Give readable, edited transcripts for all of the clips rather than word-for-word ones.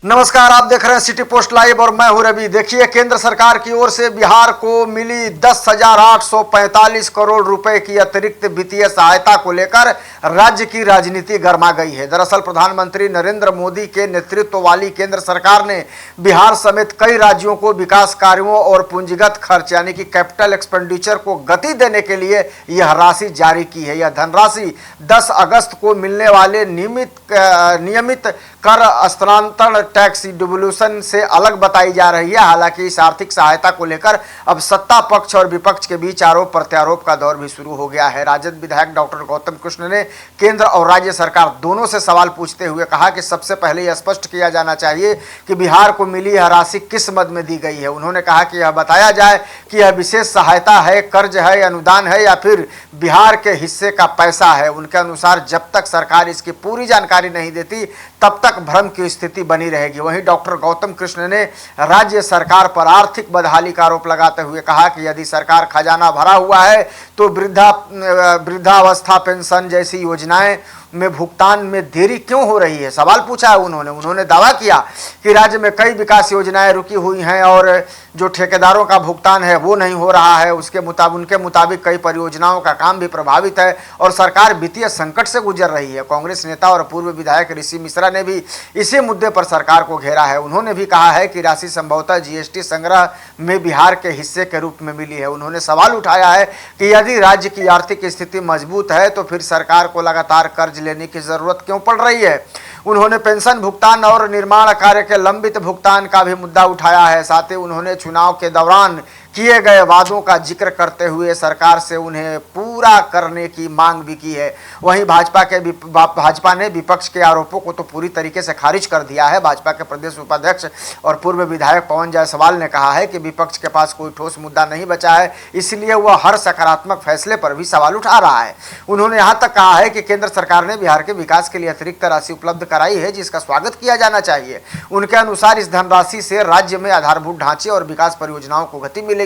नमस्कार, आप देख रहे हैं सिटी पोस्ट लाइव और मैं हूं रवि। देखिए, केंद्र सरकार की ओर से बिहार को मिली 10,845 करोड़ रुपए की अतिरिक्त वित्तीय सहायता को लेकर राज्य की राजनीति गर्मा गई है। दरअसल प्रधानमंत्री नरेंद्र मोदी के नेतृत्व वाली केंद्र सरकार ने बिहार समेत कई राज्यों को विकास कार्यों और पूंजीगत खर्च यानी कि कैपिटल एक्सपेंडिचर को गति देने के लिए यह राशि जारी की है। यह धनराशि 10 अगस्त को मिलने वाले नियमित कर हस्तांतरण टैक्स डिवोल्यूशन से अलग बताई जा रही है। हालांकि इस आर्थिक सहायता को लेकर अब सत्ता पक्ष और विपक्ष के बीच आरोप प्रत्यारोप का दौर भी शुरू हो गया है। राजद विधायक डॉक्टर गौतम कृष्ण ने केंद्र और राज्य सरकार दोनों से सवाल पूछते हुए कहा कि सबसे पहले यह स्पष्ट किया जाना चाहिए कि बिहार को मिली यह राशि किस मद में दी गई है। उन्होंने कहा कि यह बताया जाए कि यह विशेष सहायता है, कर्ज है, अनुदान है या फिर बिहार के हिस्से का पैसा है। उनके अनुसार जब तक सरकार इसकी पूरी जानकारी नहीं देती तब तक भ्रम की स्थिति बनी रहेगी। वहीं डॉक्टर गौतम कृष्ण ने राज्य सरकार पर आर्थिक बदहाली का आरोप लगाते हुए कहा कि यदि सरकार खजाना भरा हुआ है तो वृद्धावस्था पेंशन जैसी योजनाएं में भुगतान में देरी क्यों हो रही है, सवाल पूछा है उन्होंने दावा किया कि राज्य में कई विकास योजनाएं रुकी हुई हैं और जो ठेकेदारों का भुगतान है वो नहीं हो रहा है। उनके मुताबिक कई परियोजनाओं का काम भी प्रभावित है और सरकार वित्तीय संकट से गुजर रही है। कांग्रेस नेता और पूर्व विधायक ऋषि मिश्रा ने भी इसी मुद्दे पर सरकार को घेरा है। उन्होंने भी कहा है कि राशि संभवतः जीएसटी संग्रह में बिहार के हिस्से के रूप में मिली है। उन्होंने सवाल उठाया है कि यदि राज्य की आर्थिक स्थिति मजबूत है तो फिर सरकार को लगातार कर्ज लेने की जरूरत क्यों पड़ रही है। उन्होंने पेंशन भुगतान और निर्माण कार्य के लंबित भुगतान का भी मुद्दा उठाया है। साथ ही उन्होंने चुनाव के दौरान किए गए वादों का जिक्र करते हुए सरकार से उन्हें पूरा करने की मांग भी की है। वहीं भाजपा ने विपक्ष के आरोपों को तो पूरी तरीके से खारिज कर दिया है। भाजपा के प्रदेश उपाध्यक्ष और पूर्व विधायक पवन जायसवाल ने कहा है कि विपक्ष के पास कोई ठोस मुद्दा नहीं बचा है, इसलिए वह हर सकारात्मक फैसले पर भी सवाल उठा रहा है। उन्होंने यहाँ तक कहा है कि केंद्र सरकार ने बिहार के विकास के लिए अतिरिक्त राशि उपलब्ध कराई है, जिसका स्वागत किया जाना चाहिए। उनके अनुसार इस धनराशि से राज्य में आधारभूत ढांचे और विकास परियोजनाओं को गति मिलेगी।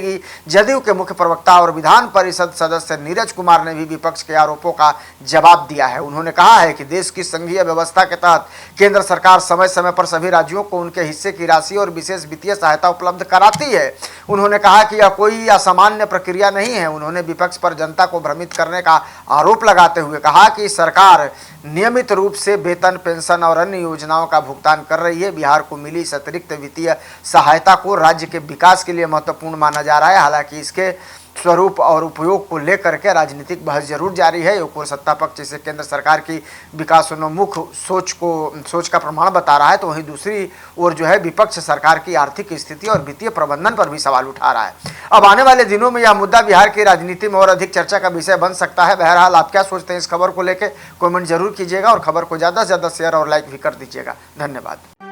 जदयू के मुख्य प्रवक्ता और विधान परिषद सदस्य नीरज कुमार ने भी विपक्ष के आरोपों का जवाब दिया है। उन्होंने कहा है कि देश की संघीय व्यवस्था के तहत केंद्र सरकार समय समय पर सभी राज्यों को उनके हिस्से की राशि और विशेष वित्तीय सहायता उपलब्ध कराती है। उन्होंने कहा कि यह कोई असामान्य प्रक्रिया नहीं है। उन्होंने विपक्ष पर जनता को भ्रमित करने का आरोप लगाते हुए कहा कि सरकार नियमित रूप से वेतन, पेंशन और अन्य योजनाओं का भुगतान कर रही है। बिहार को मिली इस अतिरिक्त वित्तीय सहायता को राज्य के विकास के लिए महत्वपूर्ण माना जा रहा है। हालांकि इसके स्वरूप और उपयोग को लेकर के राजनीतिक बहस जरूर जारी है। एक ओर सत्ता पक्ष इसे केंद्र सरकार की विकासोन्मुख सोच का प्रमाण बता रहा है, तो वहीं दूसरी ओर जो है विपक्ष सरकार की आर्थिक स्थिति और वित्तीय प्रबंधन पर भी सवाल उठा रहा है। अब आने वाले दिनों में यह मुद्दा बिहार की राजनीति में और अधिक चर्चा का विषय बन सकता है। बहरहाल आप क्या सोचते हैं इस खबर को लेकर, कमेंट जरूर कीजिएगा और खबर को ज़्यादा से ज़्यादा शेयर और लाइक भी कर दीजिएगा। धन्यवाद।